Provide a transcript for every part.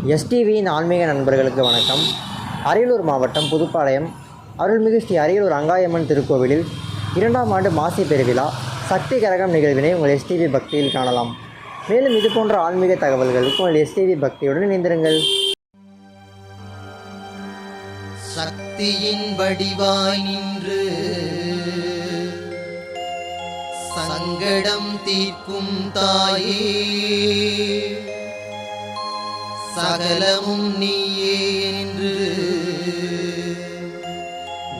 எஸ்டிவியின் ஆன்மீக நண்பர்களுக்கு வணக்கம். அரியலூர் மாவட்டம் புதுப்பாளையம் அருள்மிகு ஸ்ரீ அரியலூர் அங்காயம்மன் திருக்கோவிலில் 2ஆம் ஆண்டு மாசி பெருவிழா சக்தி கரகம் நிகழ்வினை உங்கள் எஸ்டிவி பக்தியில் காணலாம். மேலும் இது போன்ற ஆன்மீக தகவல்களுக்கு உங்கள் எஸ்டிவி பக்தியுடன் இணைந்திருங்கள். சக்தியின் வடிவாய் நின்று சங்கடம் தீர்க்கும் தாயே, சகலமும் நீயே என்று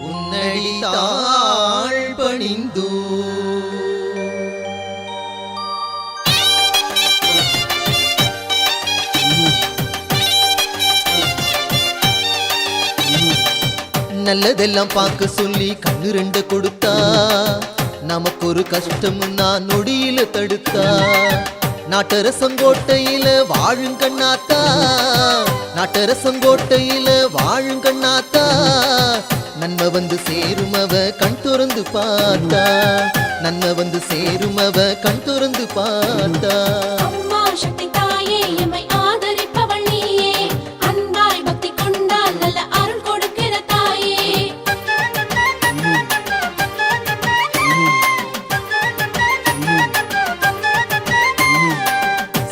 உன்னடி தாழ் பணிந்தோ. நல்லதெல்லாம் பார்க்க சொல்லி கண்ணு ரெண்டு கொடுத்தா, நமக்கு ஒரு கஷ்டம் நான் நொடியில தடுத்தா. நாட்டரசங்கோட்டையில வாழும் கண்ணாத்தா, நாட்டரசங்கோட்டையில வாழும் கண்ணாத்தா. நன்மை வந்து சேரும் அவ கண் துறந்து பார்த்தா, நன்மை வந்து சேரும் அவ கண் துறந்து பார்த்தா.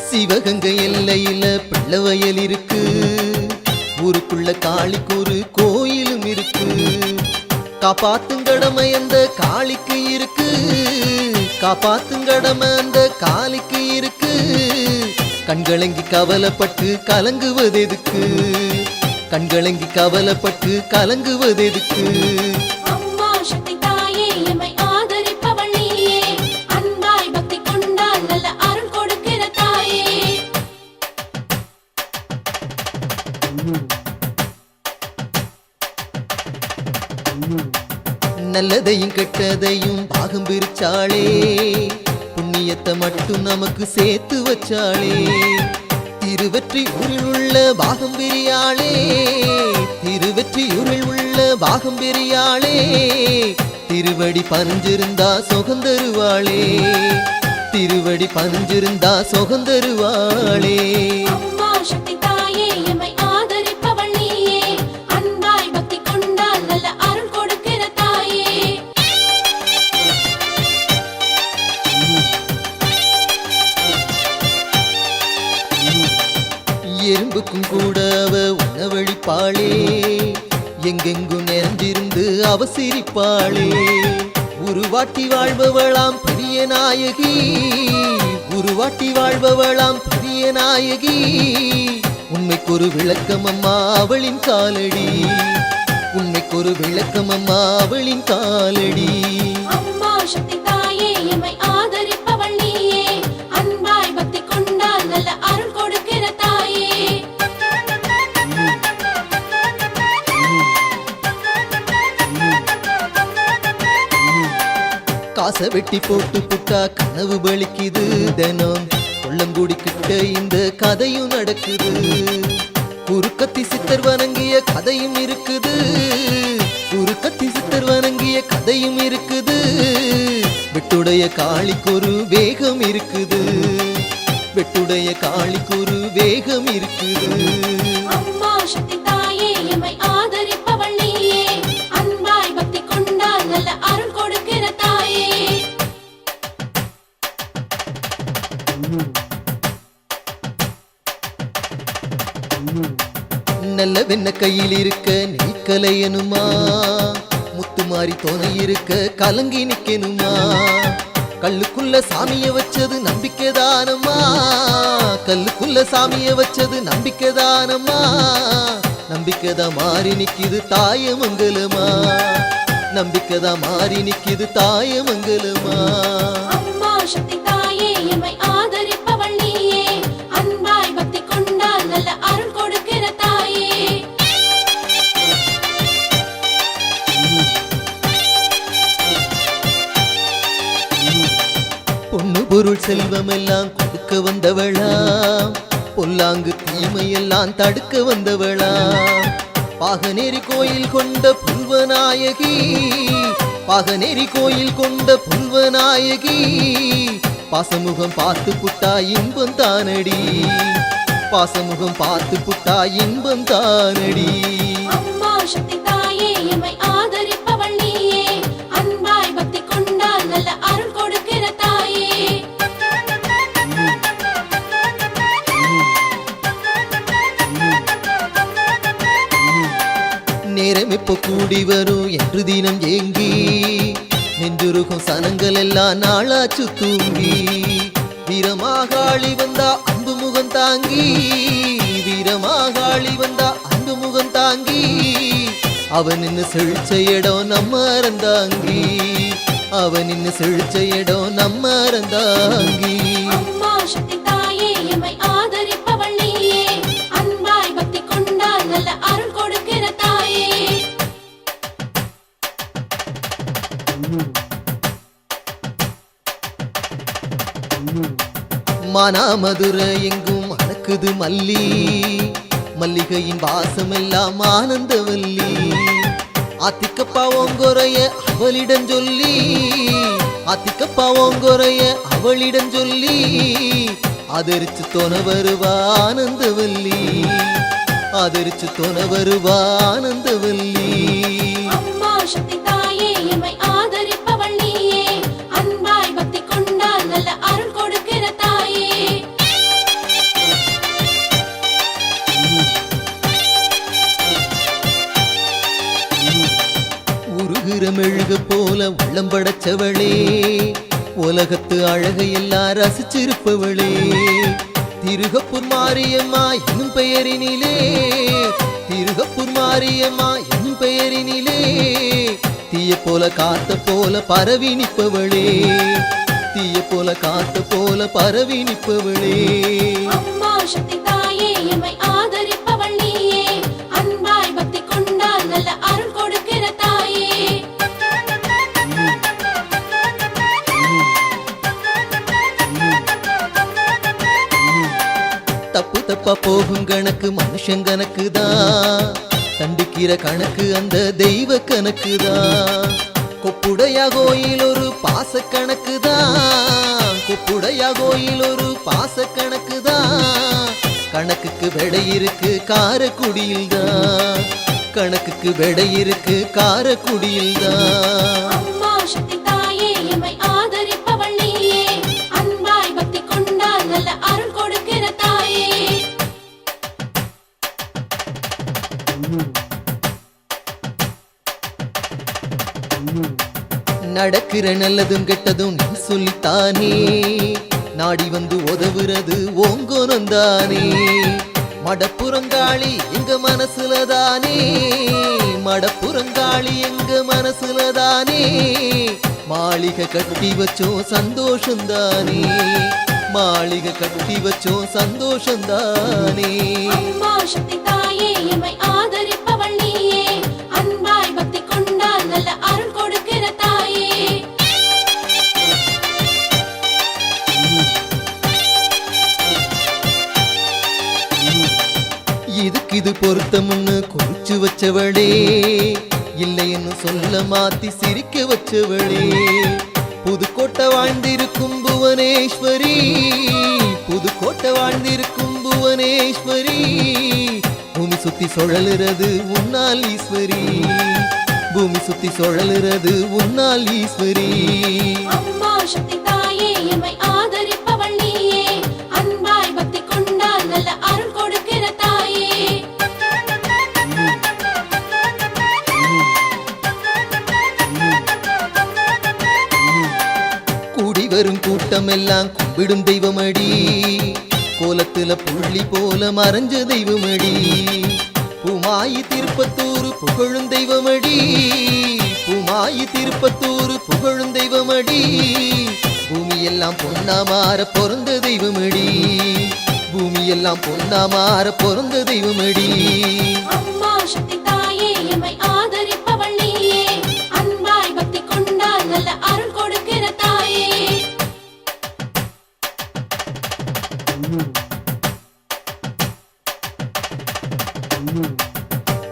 சிவகங்கை எல்லையில பிள்ளவயல் இருக்கு, ஊருக்குள்ள காளிக்கு ஒரு கோயிலும் இருக்கு. காப்பாத்தும் கடமை அந்த காளிக்கு இருக்கு, காப்பாத்தும் கடமை அந்த காளிக்கு இருக்கு. கண்களங்கி கவலைப்பட்டு கலங்குவதெதுக்கு, கண்களங்கி கவலைப்பட்டு கலங்குவதெதுக்கு. நல்லதையும் கெட்டதையும் பாகம் பிரிச்சாளே, புண்ணியத்தை மட்டும் நமக்கு சேர்த்து வச்சாளே. திருவெற்றியூரில் உள்ள பாகம் பிரியாளே, திருவெற்றியூரில் உள்ள பாகம் பிரியாளே. திருவடி பதிஞ்சிருந்தா சுகந்தருவாளே, திருவடி பதிஞ்சிருந்தா சுகந்தருவாளே. எறும்புக்கும் கூட அவ உணவழிப்பாளே, எங்கெங்கும் நிறைஞ்சிருந்து அவ சிரிப்பாளே. உருவாட்டி வாழ்பவளாம் பெரிய நாயகி, உருவாட்டி வாழ்பவளாம் பெரிய நாயகி. உண்மைக்கொரு விளக்கம் அம்மா அவளின் காலடி, உண்மைக்கொரு விளக்கம் அம்மா அவளின் காலடி. காசை வெட்டி போட்டு புட்டா கனவு பலிக்குது தினம், கொள்ளங்குடி கிட்ட இந்த கதையும் நடக்குது. குறுக்கத்தி சித்தர் வணங்கிய கதையும் இருக்குது, குறுக்கத்தி சித்தர் வணங்கிய கதையும் இருக்குது. வெட்டுடைய காளிக்கொரு வேகம் இருக்குது, வெட்டுடைய காளிக்கொரு வேகம் இருக்குது. நல்ல வெண்ண கையில் இருக்க நெய்க்கலையனுமா, முத்துமாரி துணை இருக்க கலங்கி நிக்கணுமா. கல்லுக்குள்ள சாமிய வச்சது நம்பிக்கைதானம்மா, கல்லுக்குள்ள சாமிய வச்சது நம்பிக்கைதானம்மா. நம்பிக்கைதான் மாறி நிக்குது தாயமங்கலமா, நம்பிக்கைதான் மாறி நிக்குது தாயமங்கலமா. பொண்ணு பொருள் செல்வம் எல்லாம் கொடுக்க வந்தவளாம், பொல்லாங்கு தீமையெல்லாம் தடுக்க வந்தவளாம். பாகநேரி கோயில் கொண்ட புல்வநாயகி, பாகநேரி கோயில் கொண்ட புல்வநாயகி. பாசமுகம் பார்த்து புட்டா இன்பம் தானடி, பாசமுகம் பார்த்து புட்டா இன்பம் தானடி. அம்மா சக்தி தாயே எம்மை ஆதரிப்பவள் நீயே, அன்பாய் பக்தி கொண்டால் நல்ல அருள் கொடுக்கிற தாயே. நேரம் எப்போ கூடி வரும் என்று தினம் ஏங்கி நெஞ்சுருகும் சனங்கள் எல்லாம் நாளாச்சு தூங்கி. வீரமாகாளி வந்தா அன்பு முகம் தாங்கி, வீரமாகாளி வந்தா அன்பு முகம் தாங்கி. அவன் நின்னு செழிச்ச இடம் நம்ம அறந்தாங்கி, அவன் நின்னு செழிச்ச இடம் நம்ம அறந்தாங்கி. அம்மா சக்தி தாயே எம்மை ஆதரிப்பவள் நீயே, அன்பாய் பக்தி கொண்டால் நல்ல அருள் கொடுக்கிற தாயே. மானாமதுரை எங்கும் மணக்குது மல்லி, மல்லிகையின் வாசம் எல்லாம் ஆனந்தவல்லி. ஆத்திக்கப்பாவோங்குறைய அவளிடம் சொல்லி, ஆத்திக்கப்பாவோங்குறைய அவளிடம் சொல்லி. ஆதரிச்சு தொன வருவா ஆனந்தவல்லி, ஆதரிச்சு தொன வருவா ஆனந்தவல்லி. அம்மா சக்தி தாயே எம்மை ஆதரிப்பவள் நீயே, அன்பாய் பக்தி கொண்டால் நல்ல அருள் கொடுக்கிற தாயே. உருகிற மெழுகு போல உள்ளம் படைச்சவளே, உலகத்து அழகையெல்லாம் ரசிச்சிருப்பவளே. திருகப்பூர் மாரியம்மா என்னும் பெயரினிலே, திருகப்பூர் மாரியம்மா என்னும் பெயரினிலே. தீய போல காத்த போல பரவி நிற்பவளே, தீய போல காத்த போல பரவி நிற்பவளே. அம்மா சக்தி தாயே எம்மை ஆதரிப்பவள் நீயே, அன்பாய் பக்தி கொண்டால் நல்ல அருள் கொடுக்கிற தாயே. தப்பு தப்பா போகும் கணக்கு மனுஷன் கணக்கு தான், தண்டிக்கிற கணக்கு அந்த தெய்வ கணக்கு தான். கொப்புடையா கோயில் ஒரு பாச கணக்கு தான், கொப்புடையா கோயில் ஒரு பாச கணக்கு தான். கணக்குக்கு விடை இருக்கு காரக்குடியில் தான், கணக்குக்கு விடை இருக்கு காரக்குடியில் தான். அம்மா சக்தி தாயே எம்மை ஆதரிப்பவள் நீயே, அன்பாய் பக்தி கொண்டால் நல்ல அருள் கொடுக்கிற தாயே. நடக்கிற நல்லதும் கெட்டதும் நீ சொல்லித்தானே, நாடி வந்து உதவுறது ஓங்கோனந்தானே. மடப்புறங்காளி எங்க மனசுலதானே, மடப்புறங்காளி எங்க மனசுலதானே. மாளிகை கட்டி வச்சோம் சந்தோஷந்தானே, மாளிகை கட்டி வச்சோம் சந்தோஷந்தானே. அம்மா சக்தி தாயே எம்மை ஆதரிப்பவள் நீயே, அன்பாய் பக்தி கொண்டால் நல்ல அருள் கொடுக்கிற தாயே. இதுக்கு இது பொருத்தம்னு குறிச்சு வச்சவளே, இல்லைன்னு சொல்ல மாத்தி சிரிக்க வச்சவளே. புதுக்கோட்டை வாழ்ந்திருக்கும் புவனேஸ்வரி, புதுக்கோட்டை வாழ்ந்திருக்கும் புவனேஸ்வரி. பூமி சுத்தி சுழலுறது உன்னால் ஈஸ்வரி, பூமி சுத்தி சுழலுறது உன்னால் ஈஸ்வரி. அம்மா சக்தி தாயே எம்மை ஆதரிப்பவள் நீயே, அன்பாய் பக்தி கொண்டால் நல்ல அருள் கொடுக்கிற தாயே. கூடி வரும் கூட்டம் எல்லாம் கும்பிடும் தெய்வமடி, கோலத்துல புள்ளி போல மறைஞ்ச தெய்வமடி. பூமாயி திருப்பத்தூர் புகழும் தெய்வமடி, பூமாயி திருப்பத்தூர் புகழும் தெய்வமடி. பூமியெல்லாம் பொன்னாமாற பொறந்த தெய்வமடி, பூமியெல்லாம் பொன்னாமாற பொறந்த தெய்வமடி. அம்மா சக்தி தாயே எம்மை ஆதரிப்பவள் நீயே, அன்பாய் பக்தி கொண்டால் நல்ல அருள் கொடுக்கிற தாயே.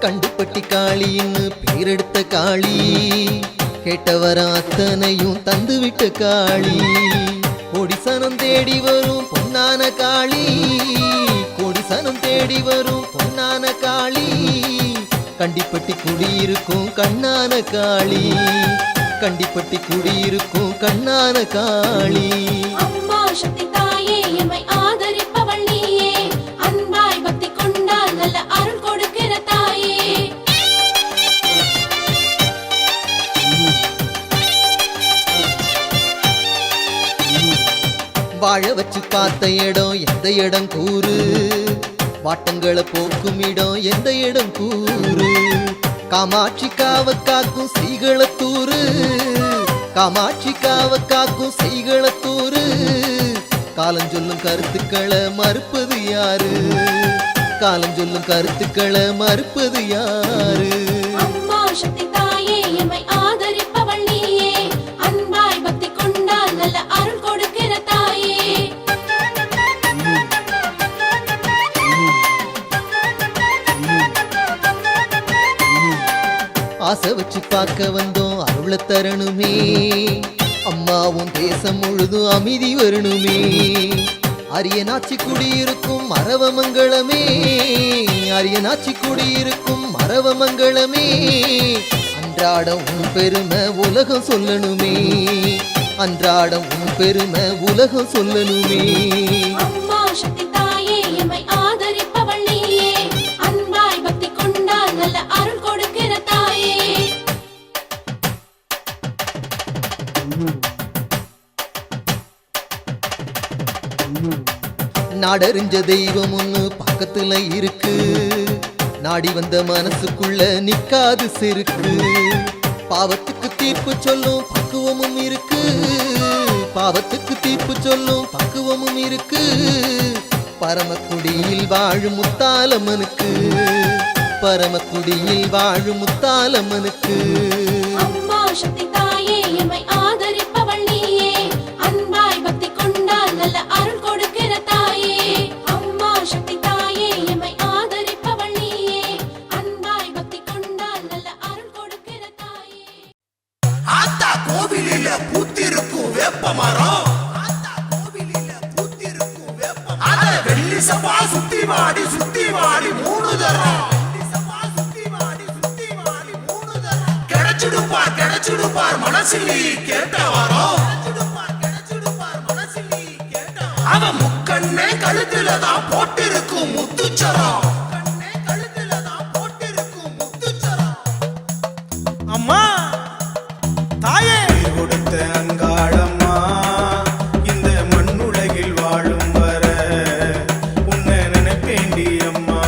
கண்டுப்பட்டி காளின்னு பேரெடுத்த காளி, கேட்டவர அத்தனையும் தந்துவிட்ட காளி. கொடிசனம் தேடி வரும் பொன்னான காளி, கொடிசனம் தேடி வரும் பொன்னான காளி கண்டிப்பட்டி குடியிருக்கும் கண்ணான காளி கண்டிப்பட்டி குடியிருக்கும் கண்ணான காளி அம்மா சக்தி தாயே எம்மை ஆதரிப்பவள் நீயே அன்பாய் பக்தி கொண்டால் நல்ல அருள் கொடுக்கிற தாயே வாழ வச்சு பார்த்த இடம் எந்த இடம் கூறு வாட்டங்களை போக்கும் இடம் எந்த இடம் கூறு காமாட்சி காவ காக்கும் செய்களத்தூரு காமாட்சி காவ காக்கும் செய்களத்தூரு காலஞ்சொல்லும் கருத்துக்களை மறுப்பது யாரு காலஞ்சொல்லும் கருத்துக்களை மறுப்பது யாரு அம்மா சக்தி தாயே எம்மை ஆதரிப்பவள் நீயே அன்பாய் பக்தி கொண்டால் நல்ல அருள் கொடுக்கிற தாயே ஆசை வச்சு பார்க்க வந்தோம் அருள தரணுமே அம்மாவும் தேசம் முழுதும் அமைதி வரணுமே அரியனாச்சி குடியிருக்கும் மரவமங்களமே அரியனாச்சி குடியிருக்கும் மரவமங்களமே அன்றாடம் உன் பெருமை உலகம் சொல்லணுமே அன்றாடம் உன் பெருமை உலகம் சொல்லணுமே அம்மா சக்தி தாயே எம்மை ஆதரிப்பவள் நீயே அன்பாய் பக்தி கொண்டால் நல்ல அருள் கொடுக்கிற தாயே நாடறிஞ்ச தெய்வம் ஒண்ணு பக்கத்துல இருக்கு நாடி வந்த மனசுக்குள்ள நிக்காது செருக்கு பாவத்துக்கு தீர்ப்பு சொல்லும் பக்குவமும் இருக்கு பாவத்துக்கு தீர்ப்பு சொல்லும் பக்குவமும் இருக்கு பரமக்குடியில் வாழும் முத்தாலம்மனுக்கு பரமக்குடியில் வாழும் முத்தாலம்மனுக்கு அம்மா சக்தி தாயே எம்மை ஆதரிப்பவள் நீயே அன்பாய் பக்தி கொண்டால் நல்ல அருள் கொடுக்கிற தாயே அம்மா சக்தி தாயே எம்மை ஆதரிப்பவள் நீயே அன்பாய் பக்தி கொண்டால் நல்ல அருள் கொடுக்கிற தாயே ஆத்தா கோவிலில பூத்திருக்கும் வேப்ப மரம் அத வெள்ளி சபா சுத்தி வாடி 3 தரம் கிடைச்சிடுப்பார் மனசில் கேட்ட வரோம் அவன் முக்கண்ணே கழுத்துல தான் போட்டிருக்கும் முத்துச்சரம் அம்மா தாயே கொடுத்த அங்காளம்மா இந்த மண்ணுலகில் வாழும் வர உன்னை நினைப்பேண்டி அம்மா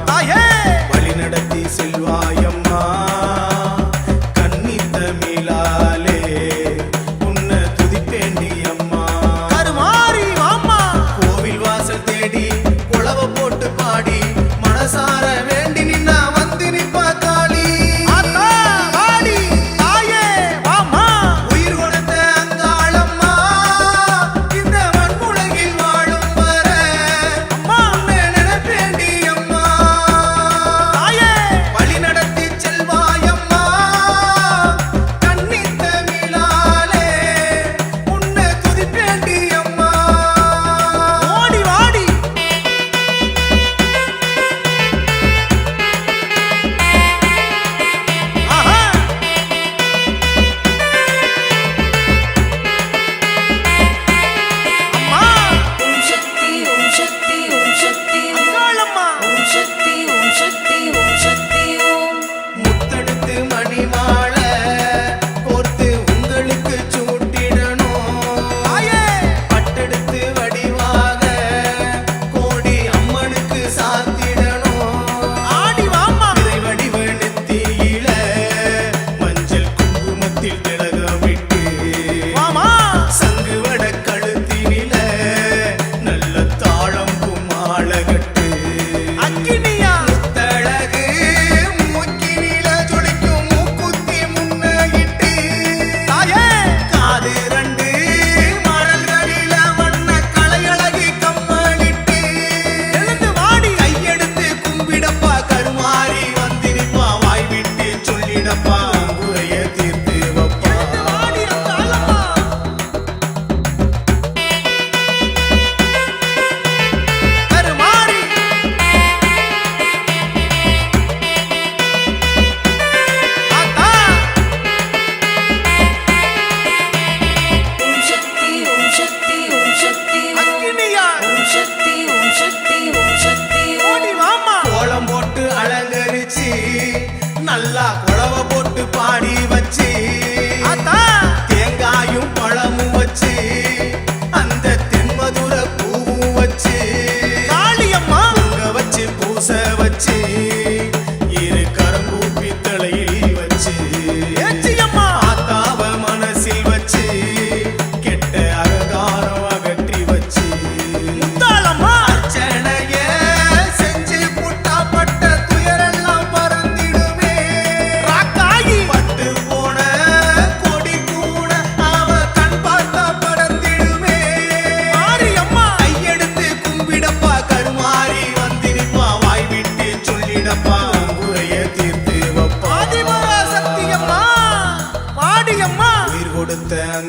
தாயே வழி நடத்தி செல்வாயம்மா கன்னி தமிழாலே உன்னை துதிப்பேண்டி அம்மா கருமாரி அம்மா கோவில் வாசல் தேடி உழவ போட்டு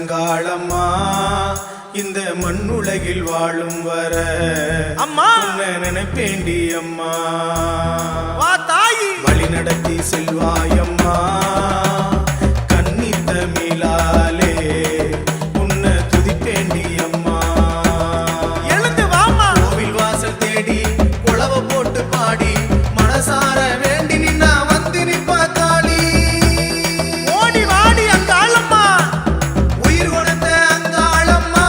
அங்காளம்மா இந்த மண்ணுலகில் வாழும் வர அம்மா உன்னை நினைப்பேண்டி அம்மா வா தாயி வழி நடத்தி செல்வாயம்மா கன்னி தமிழாலே உன்னை துதிப்பேண்டி அம்மா எழுந்து வாம்மா கோவில் வாசல் தேடி குளவ போட்டு பாடி மனசார வேண்டி நின்னா வந்து நிப்பா காளி ஓடி வாடி அந்த ஆளம்மா உயிர் கொடுத்த அங்காளம்மா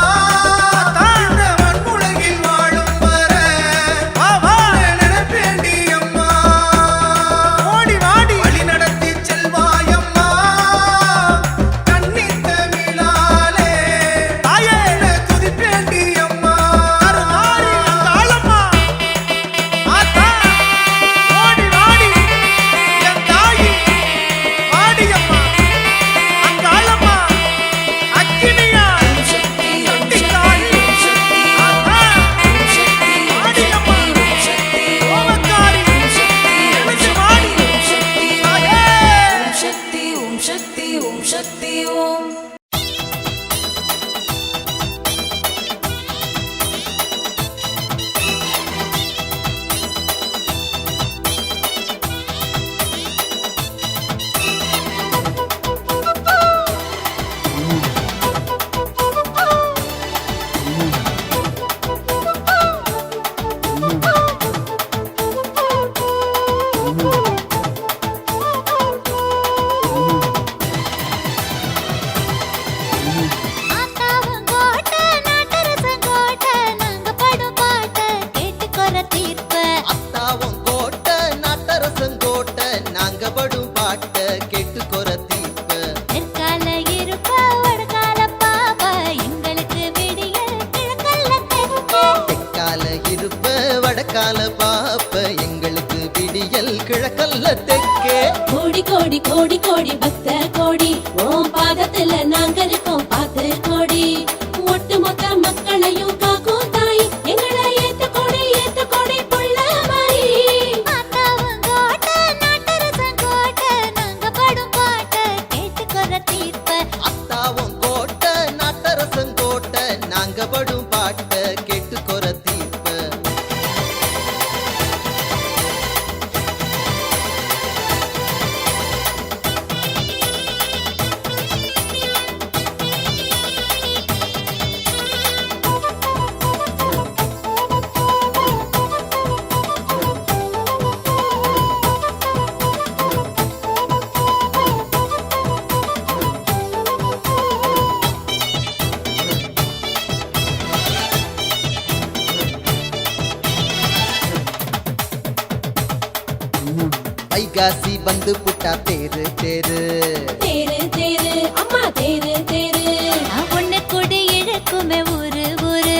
இந்த மண்ணுலகில் வாழும் வர வா வா உன்னை நினைப்பேண்டி அம்மா ஓடி வாடி வழி நடத்தி செல்வாயம்மா கன்னி தமிழாலே தாயே உன்னை துதிப்பேண்டி அம்மா மாறி அந்த ஆளம்மா ஆத்தா ஓடி வாடி என் தாயி வாடி அம்மா அந்த ஆளம்மா அக்கினியா சக்தி தாயி ஆத்தா வாடி அம்மா கோபக்காரி எழுந்து வாடி தாயே ஆத்தாவங்கோட்ட நாட்டரசங்கோட்ட நாங்க படும் பாட்ட கேட்டுக்கொற தீர்ப்ப அத்தாவும் கோட்டை நாட்டரசங்கோட்டை நாங்க படும் பாட்ட கேட்டுக்கொற தீர்ப்ப தெற்கால இருப்ப வடகால பாப்ப எங்களுக்கு விடியல் கிழக்கல்ல தெற்க தெற்கால இருப்ப வடக்கால பாப்ப எங்களுக்கு விடியல் கிழக்கல்ல தெற்கே கோடி கோடி கோடி கோடி பக்த கோடி உன் பாதத்துல நாங்க இருக்கோம் பார்த்து கோடி ஒட்டு மொத்த மக்களையும் காக்கும் தாய் எங்களை ஏத்த கோடி புள்ள மாறி ஆத்தாவங்கோட்ட நாட்டரசங்கோட்ட நாங்க படும் பாட்ட கேட்டுக்கொற தீர்ப்ப அத்தாவும் கோட்டை நாட்டரசங்கோட்டை நாங்க படும் பாட்ட கேட்டுக்கொற தீர்ப்ப வைகாசி வந்து புட்டா தேரு தேரு தேரு தேரு அம்மா தேரு தேரு நான் ஒண்ணு கூடி இழுக்குமே ஊரு ஊரு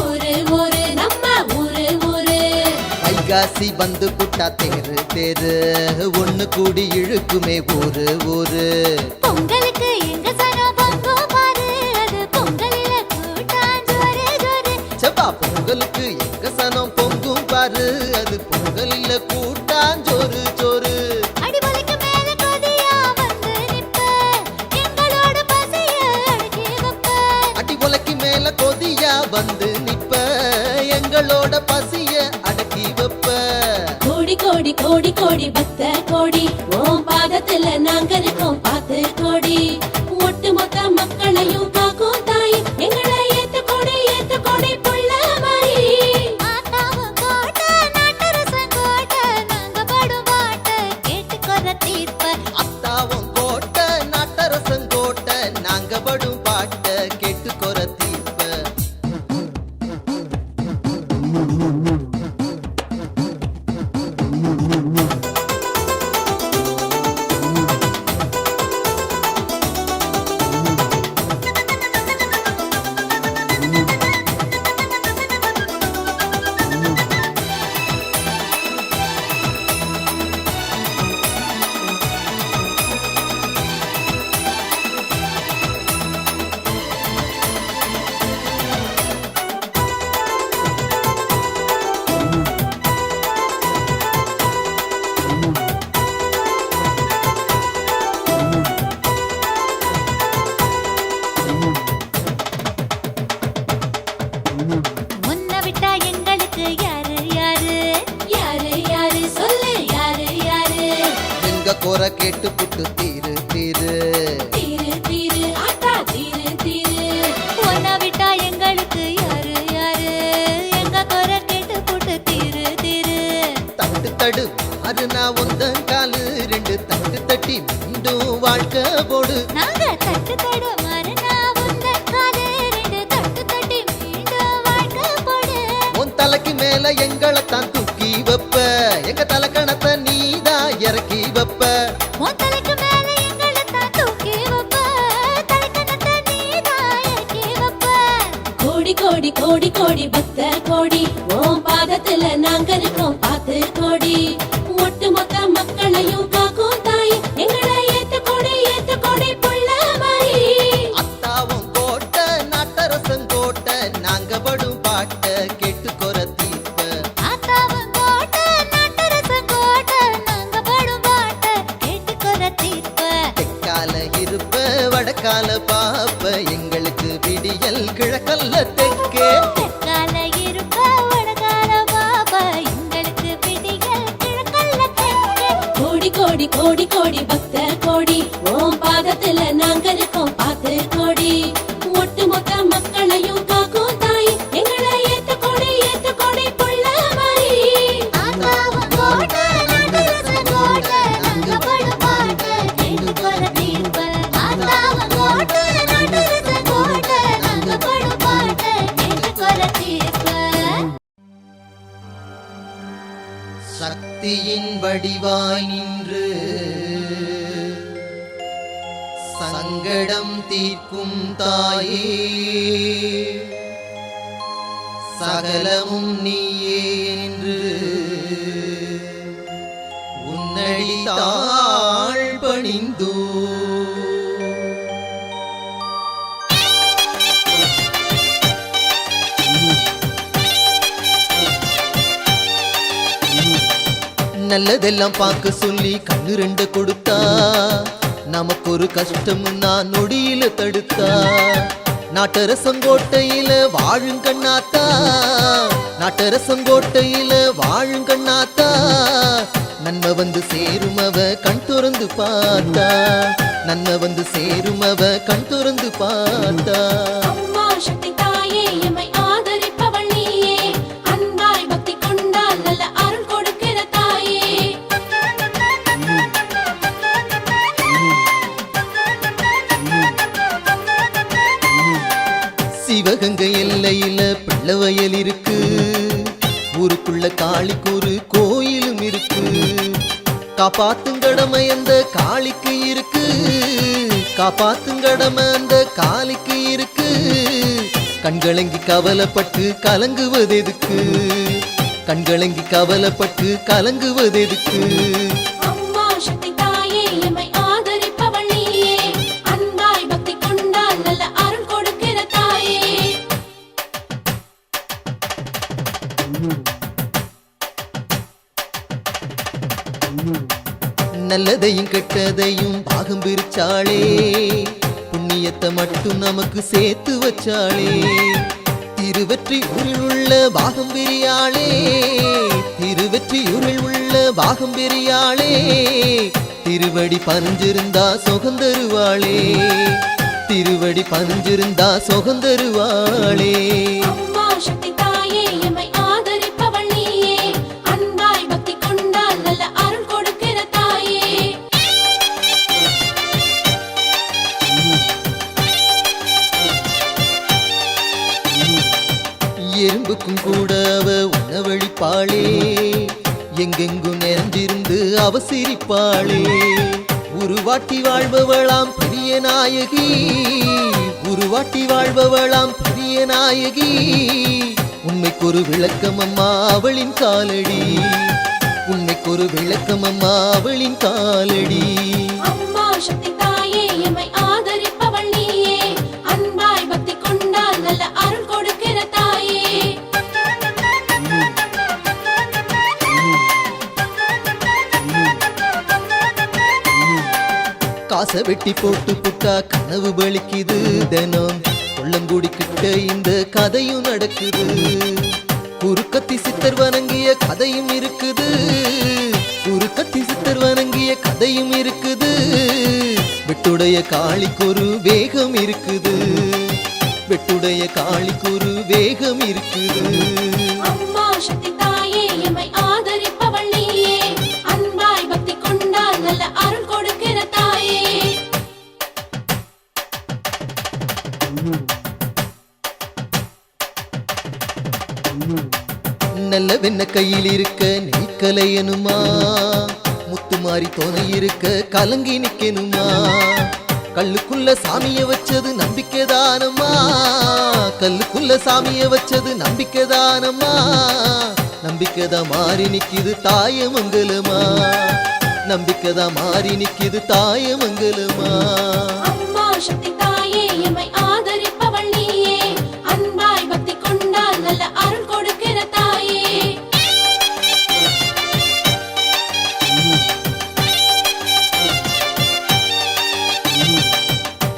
ஊரு ஊரு நம்ம ஊரு ஊரு வைகாசி வந்து புட்டா தேரு தேரு ஒண்ணு கூடி இழுக்குமே ஊரு ஊரு பொங்கலுக்கு எங்க சனம் பொங்கும் பாரு அது பொங்கலில கூட்டாஞ்சோறு ஜோறு செவ்வா பொங்கலுக்கு எங்க சனம் பொங்கும் பாரு அது பொங்கலில் கூட்டாஞ்சோறு சோறு அடிபொலிக்கு மேல கொதியா வந்து நிப்ப எங்களோட பசிய அடக்கி வைப்ப அடி உலக்கி மேல கொதியா வந்து நிப்ப எங்களோட பசிய அடக்கி வைப்ப கோடி கோடி கோடி கோடி பக்த கோடி உன் பாதத்துல நாங்க இருக்கோம் பார்த்து கோடி ஒட்டு மொத்த மக்களையும் காக்கும் தாய் எங்களை ஏத்த கோடி புள்ள மாறி ஆத்தாவங்கோட்ட நாட்டரசங்கோட்ட நாங்க படும் பாட்ட கேட்டுக்கொற தீர்ப்ப அத்தாவும் கோட்டை நாட்டரசங்கோட்டை நாங்க படும் பாட்ட கேட்டுக்கொற தீர்ப்ப குறை கேட்டு புட்டு தீரு தீரு தீரு தீரு ஆத்தா தீரு தீரு. உன்னை விட்டா எங்களுக்கு யாரு யாரு எங்க குறை கேட்டு போட்டு தீரு தீரு. தட்டு தடு அது நான் உந்தன் காலு ரெண்டு தட்டு தட்டி மீண்டும் வாழ்க்கை போடு. நாங்க தட்டு தடு மரணா உந்தன் காலு ரெண்டு தட்டு தட்டி மீண்டும் வாழ்க்கை போடு. உன் தலைக்கு மேல எங்களைத்தான் தூக்கி வைப்ப, எங்க தலைக்கணத்தை நீதான் இறக்கி வைப்ப. உன் தலைக்கு மேல எங்களை தான் தூக்கி வைப்ப, தலைக்கணத்தை நீதான் இறக்கி வைப்ப. கோடி கோடி கோடி கோடி பக்த கோடி உன் பாதத்துல நாங்க இருக்கோம் பார்த்து கோடி. ஒட்டு மொத்த மக்களையும் காக்கும் தாய் எங்களை ஏத்து கொடி புள்ள மாறி. அத்தாவும் கோட்டை நாட்டரசன் கோட்டை நாங்க படும் பாட்ட கேட்டு குறை தீர்ப்ப. ஆத்தாவும் கோட்டை நாட்டரசன் கோட்டை நாங்க படும் பாட்டை கேட்டு குறை தீர்ப்ப. தெற்கால இருப்ப வடக்கால பாப்ப எங்களுக்கு விடியல் கிழக்கல்ல தெற்கே. தெற்கால இருப்ப வடகால பாபா எங்களுக்கு விடியல் கிழக்கல்ல தெற்கே. கோடி கோடி கோடி கோடி பக்த கோடி உன் பாதத்துல நாங்க இருக்கோம் பார்த்து கோடி. ஒட்டு மொத்த மக்களையும் காக்கும் தாய் எங்களை ஏத்து கொடி புள்ள மாறி. ஆத்தாவும் கோட்டை நாட்டரசன் கோட்டை நாங்க படும் பாட்டை கேட்டு குறை தீர்ப்ப. ஆத்தாவும் கோட்டை நாட்டரசன் கோட்டை நாங்க படும் பாட்டை கேட்டு குறை தீர்ப்ப. சக்தியின் வடிவாய் நின்று சங்கடம் தீர்க்கும் தாயே, சகலமும் நீயே என்று உன்னடி தாழ் பணிந்தோ. நல்லதெல்லாம் பார்க்க சொல்லி கண்ணு ரெண்டு கொடுத்தா, நமக்கு ஒரு கஷ்டம் நான் நொடியில தடுத்தா. நாட்டரசங்கோட்டையில வாழும் கண்ணாத்தா, நாட்டரசங்கோட்டையில வாழும் கண்ணாத்தா. நன்மை வந்து சேரும் அவ கண் திறந்து பார்த்தா, நன்மை வந்து சேரும் அவ கண் திறந்து பார்த்தா. அம்மா சக்தி தாயே எம்மை ஆதரிப்பவள் நீயே. அன்பாய் பக்தி கொண்டால் நல்ல அருள் கொடுக்கிற தாயே. சிவகங்கை எல்லையில பிள்ளவயல் இருக்கு, ஊருக்குள்ள காளிக்கு ஒரு கோயிலும் இருக்கு. காப்பாத்தும் கடமை அந்த காளிக்கு இருக்கு, காப்பாத்தும் கடமை அந்த காளிக்கு இருக்கு. கண்களங்கி கவலைப்பட்டு கலங்குவதெதுக்கு, கண்களங்கி கவலைப்பட்டு கலங்குவதெதுக்கு. அம்மா சக்தி தாயே எம்மை ஆதரிப்பவள் நீயே. அன்பாய் பக்தி கொண்டால் நல்ல அருள் கொடுக்கிற தாயே. நல்லதையும் கெட்டதையும் பாகம் பிரிச்சாளே, புண்ணியத்தை மட்டும் நமக்கு சேர்த்து வச்சாளே. திருவெற்றியூரில் உள்ள பாகம் பெரியாளே, திருவெற்றியூரில் உள்ள பாகம் பெரியாளே. திருவடி பதிஞ்சிருந்தா சுகந்தருவாளே, திருவடி பதிஞ்சிருந்தா சுகந்தருவாளே. அம்மா சக்தி தாயே எம்மை ஆதரிப்பவள் நீயே. அன்பாய் பக்தி கொண்டால் நல்ல அருள் கொடுக்கிற தாயே. எறும்புக்கும் கூட அவ உணவளிப்பாளே, எங்கெங்கும் நிறைந்திருந்து அவ சிரிப்பாளே. உருவாட்டி வாழ்பவளாம் பெரிய நாயகி, உருவாட்டி வாழ்பவளாம் பெரிய நாயகி. உண்மைக்கொரு விளக்கம் அம்மா அவளின் காலடி, உண்மைக்கொரு விளக்கம் அம்மா அவளின் காலடி. அம்மா சக்தி தாயே எம்மை ஆதரிப்பவள் நீயே. அன்பாய் பக்தி கொண்டால் நல்ல அருள் கொடுக்கிற தாயே. காசை வெட்டி போட்டு புட்டா கனவு பலிக்குது தினம். கொள்ளங்குடி கிட்ட இந்த கதையும் நடக்குது. குறுக்கத்தி சித்தர் வணங்கிய கதையும் இருக்குது, குறுக்கத்தி சித்தர் வணங்கிய கதையும் இருக்குது. வெட்டுடைய காளிக்கொரு வேகம் இருக்குது. வெட்டுடைய காளிக்கொரு வேகம் இருக்குது. அம்மா சக்தி தாயே எம்மை ஆதரிப்பவள் நீயே அன்பாய் பக்தி கொண்டால் நல்ல அருள் கொடுக்கிற தாயே நல்ல வெண்ண கையில் இருக்க நெய்க்கலையனுமா, முத்துமாரி துணை இருக்க கலங்கி நிக்கணுமா. கல்லுக்குள்ள சாமிய வச்சது நம்பிக்கைதானம்மா, கல்லுக்குள்ள சாமிய வச்சது நம்பிக்கைதானம்மா. நம்பிக்கைதான் மாறி நிக்குது தாயமங்கலமா, நம்பிக்கைதான் மாறி நிக்குது தாயமங்கலமா. அம்மா சக்தி தாயே எம்மை ஆதரிப்பவள் நீயே அன்பாய் பக்தி கொண்டால் நல்ல அருள் கொடுக்கிற தாயே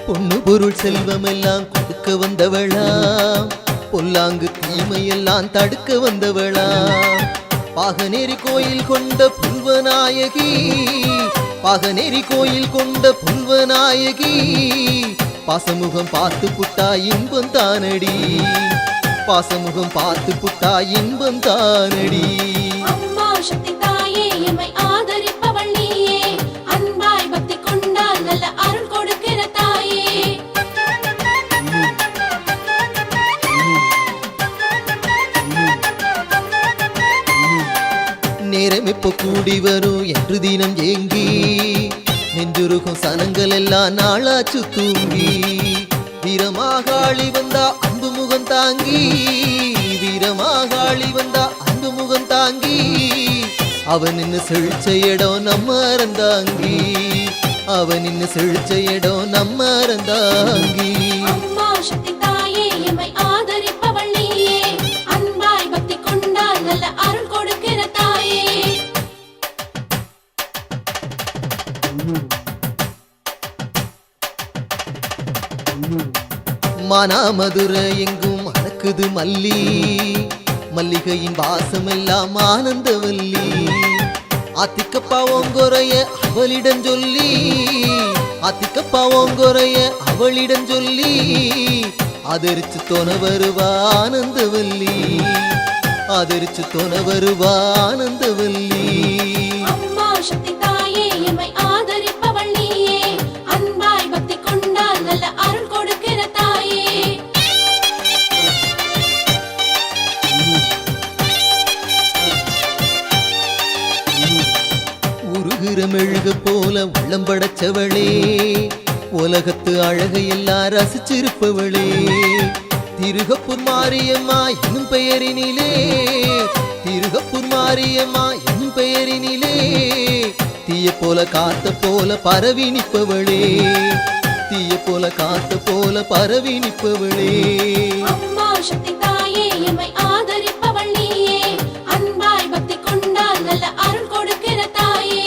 பொண்ணு பொருள் செல்வம் எல்லாம் கொடுக்க வந்தவளா, பொல்லாங்கு தீமையெல்லாம் தடுக்க வந்தவளா. பாகநேரி கோயில் கொண்ட புல்வநாயகி, பாகநேரி கோயில் கொண்ட புல்வநாயகி. பாசமுகம் பார்த்து புட்டா இன்பம் தானடி, பாசமுகம் பார்த்து புட்டா இன்பம் தானடி. அம்மா சக்தி தாயே எம்மை ஆதரிப்பவள் நீயே அன்பாய் பக்தி கொண்டால் நல்ல அருள் கொடுக்கிற தாயே நேரம் இப்போ கூடி வரும் என்று தினம் ஏங்கி, நெஞ்சுருகும் சனங்கள் எல்லாம் நாளாச்சு தூங்கி. வீரமாகாளி வந்தா அன்பு முகம் தாங்கி, வீரமாகாளி வந்தா அன்பு முகம் தாங்கி. அவன் நின்னு செழிச்ச இடம் நம்ம அறந்தாங்கி, அவன் நின்னு செழிச்ச இடம் நம்ம அறந்தாங்கி. அம்மா சக்தி தாயே எம்மை ஆதரிப்பவள் நீயே அன்பாய் பக்தி கொண்டால் நல்ல அருள் கொடுக்கிற தாயே மானாமதுரை எங்கும் மணக்குது மல்லி, மல்லிகையின் வாசம் எல்லாம் ஆனந்தவல்லி. ஆத்திக்கப்பா ஓங்கொரைய அவளிடம் சொல்லி, ஆத்திக்கப்பா ஓங்கொரைய அவளிடம் சொல்லி. ஆதரிச்சு தொன வருவா ஆனந்தவல்லி, ஆதரிச்சு தொன வருவா ஆனந்தவல்லி. அம்மா சக்தி தாயே எம்மை ஆதரிப்பவள் நீயே அன்பாய் பக்தி கொண்டால் நல்ல அருள் கொடுக்கிற தாயே உருகிற மெழுகு போல உள்ளம் படைச்சவளே, உலகத்து அழகையெல்லாம் ரசிச்சிருப்பவளே. திருகப்பூர் மாரியம்மா என்னும் பெயரினிலே, திருகப்பூர் மாரியம்மா என்னும் பெயரினிலே. தீய போல காத்த போல பரவி நிற்பவளே, தீய போல காத்த போல பரவி நிற்பவளே. அம்மா சக்தி தாயே எம்மை ஆதரிப்பவள் நீயே அன்பாய் பக்தி கொண்டால் நல்ல அருள் கொடுக்கிற தாயே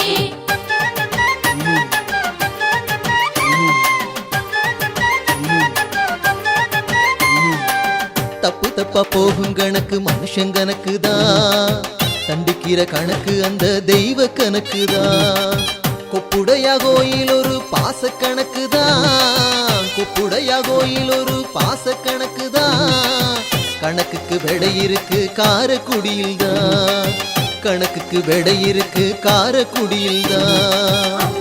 தப்பு தப்பா போகும் கணக்கு மனுஷன் கணக்கு தான், தண்டிக்கிற கணக்கு அந்த தெய்வ கணக்கு தான். கொப்புடையா கோயில் ஒரு பாச கணக்கு தான், கொப்புடையா கோயில் ஒரு பாச கணக்கு தான். கணக்குக்கு விடை இருக்கு காரக்குடியில் தான், கணக்குக்கு விடை இருக்கு காரக்குடியில் தான்.